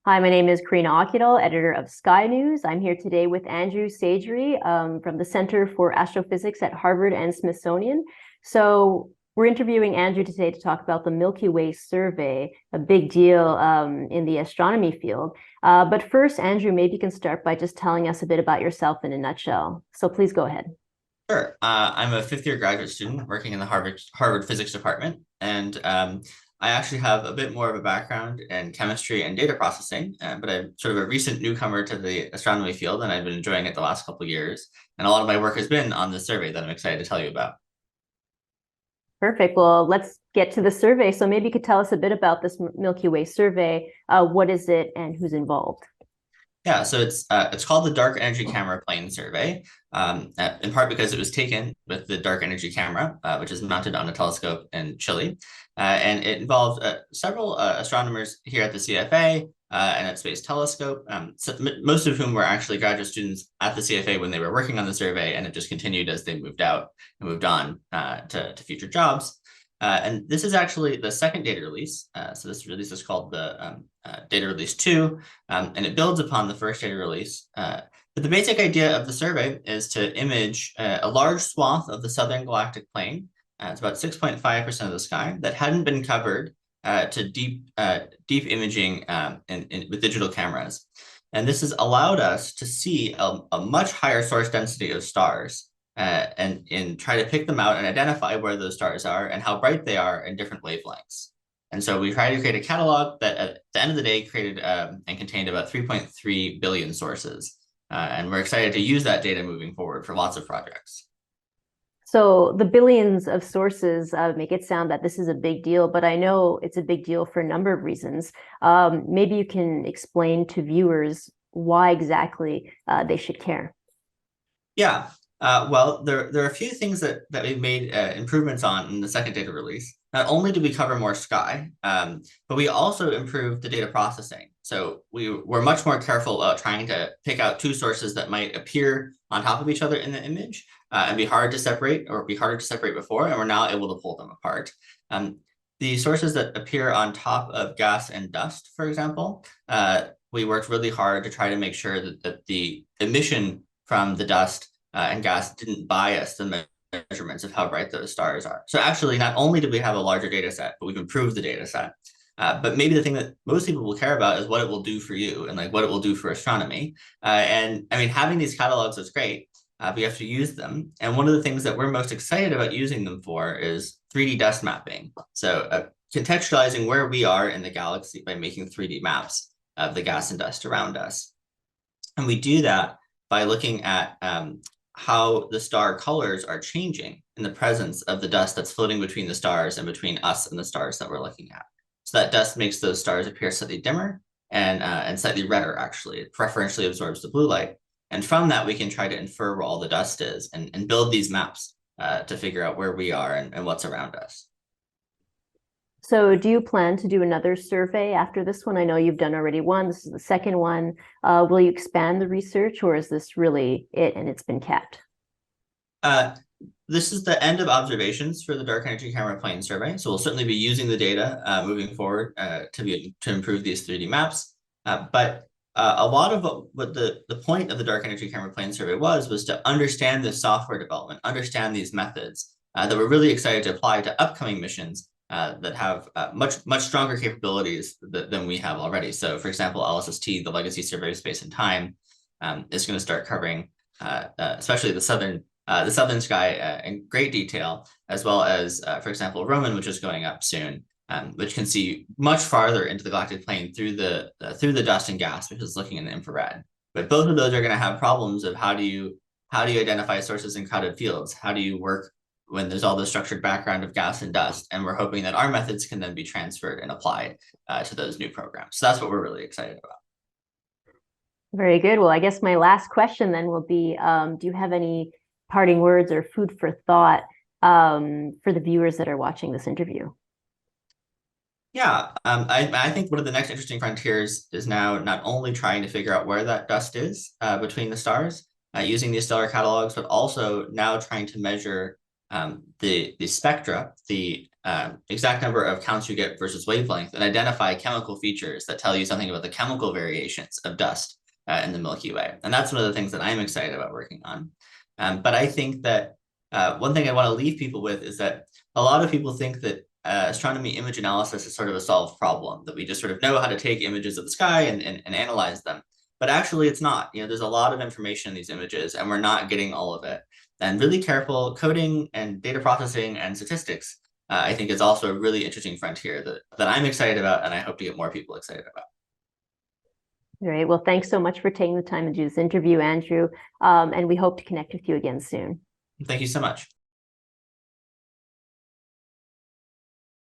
Hi, my name is Carina Ockedahl, editor of Sky News. I'm here today with Andrew Saydjari from the Center for Astrophysics at Harvard and Smithsonian. So we're interviewing Andrew today to talk about the Milky Way survey, a big deal in the astronomy field. But first, Andrew, maybe you can start by just telling us a bit about yourself in a nutshell. So please go ahead. Sure. I'm a fifth-year graduate student working in the Harvard Physics Department, and I actually have a bit more of a background in chemistry and data processing, but I'm sort of a recent newcomer to the astronomy field, and I've been enjoying it the last couple of years. And a lot of my work has been on this survey that I'm excited to tell you about. Perfect. Well, let's get to the survey. So maybe you could tell us a bit about this Milky Way survey. What is it and who's involved? Yeah, so it's called the Dark Energy Camera Plane Survey, in part because it was taken with the Dark Energy Camera, which is mounted on a telescope in Chile, and it involved several astronomers here at the CFA and at Space Telescope, most of whom were actually graduate students at the CFA when they were working on the survey, and it just continued as they moved out and moved on to future jobs. And this is actually the second data release. So this release is called the data release 2, and it builds upon the first data release. But the basic idea of the survey is to image a large swath of the southern galactic plane. It's about 6.5% of the sky that hadn't been covered to deep imaging with digital cameras. And this has allowed us to see a much higher source density of stars. And try to pick them out and identify where those stars are and how bright they are in different wavelengths. And so we tried to create a catalog that at the end of the day created and contained about 3.3 billion sources. And we're excited to use that data moving forward for lots of projects. So the billions of sources make it sound that this is a big deal, but I know it's a big deal for a number of reasons. Maybe you can explain to viewers why exactly they should care. Yeah. Well, there are a few things that we've made improvements on in the second data release. Not only did we cover more sky, but we also improved the data processing. So we were much more careful about trying to pick out two sources that might appear on top of each other in the image and be hard to separate or be harder to separate before, and we're now able to pull them apart. The sources that appear on top of gas and dust, for example, we worked really hard to try to make sure that the emission from the dust and gas didn't bias the measurements of how bright those stars are. So actually, not only did we have a larger data set, but we've improved the data set. But maybe the thing that most people will care about is what it will do for you and like what it will do for astronomy. And I mean, having these catalogs is great, but you have to use them. And one of the things that we're most excited about using them for is 3D dust mapping. So contextualizing where we are in the galaxy by making 3D maps of the gas and dust around us. And we do that by looking at how the star colors are changing in the presence of the dust that's floating between the stars and between us and the stars that we're looking at. So that dust makes those stars appear slightly dimmer and slightly redder, actually. It preferentially absorbs the blue light. And from that, we can try to infer where all the dust is and build these maps to figure out where we are and what's around us. So do you plan to do another survey after this one? I know you've done already one. This is the second one. Will you expand the research, or is this really it and it's been capped? This is the end of observations for the Dark Energy Camera Plane Survey. So we'll certainly be using the data moving forward to improve these 3D maps. But a lot of what the point of the Dark Energy Camera Plane Survey was to understand this software development, understand these methods that we're really excited to apply to upcoming missions that have much stronger capabilities than we have already. So, for example, LSST, the Legacy Survey of Space and Time, is going to start covering especially the southern sky in great detail, as well as, for example, Roman, which is going up soon, which can see much farther into the galactic plane through the dust and gas, which is looking in the infrared. But both of those are going to have problems of how do you identify sources in crowded fields? How do you work when there's all the structured background of gas and dust? And we're hoping that our methods can then be transferred and applied to those new programs. So that's what we're really excited about. Very good. Well, I guess my last question then will be, do you have any parting words or food for thought for the viewers that are watching this interview? Yeah, I think one of the next interesting frontiers is now not only trying to figure out where that dust is between the stars using these stellar catalogs, but also now trying to measure the spectra, the exact number of counts you get versus wavelength, and identify chemical features that tell you something about the chemical variations of dust in the Milky Way. And that's one of the things that I'm excited about working on. But I think that one thing I want to leave people with is that a lot of people think that astronomy image analysis is sort of a solved problem, that we just sort of know how to take images of the sky and analyze them. But actually it's not. There's a lot of information in these images and we're not getting all of it. And really careful coding and data processing and statistics, I think, is also a really interesting frontier that I'm excited about, and I hope to get more people excited about. Great. Well, thanks so much for taking the time to do this interview, Andrew. And we hope to connect with you again soon. Thank you so much.